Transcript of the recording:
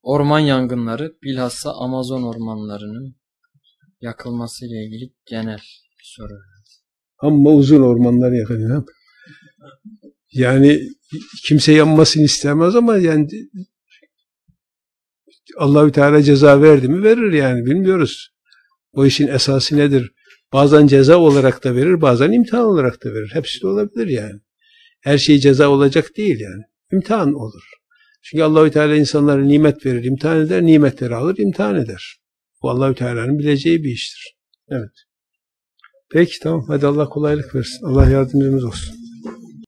orman yangınları, bilhassa Amazon ormanlarının yakılmasıyla ilgili genel bir soru. Ama uzun ormanlar yakılıyor. Yani kimse yanmasını istemez ama yani Allahü Teala ceza verdi mi verir yani, bilmiyoruz. O işin esası nedir? Bazen ceza olarak da verir, bazen imtihan olarak da verir. Hepsi de olabilir yani. Her şey ceza olacak değil yani. İmtihan olur. Çünkü Allahü Teala insanlara nimet verir, imtihan eder, nimetleri alır, imtihan eder. Bu Allahü Teala'nın bileceği bir iştir. Evet. Peki tamam, hadi Allah kolaylık versin. Allah yardımcımız olsun.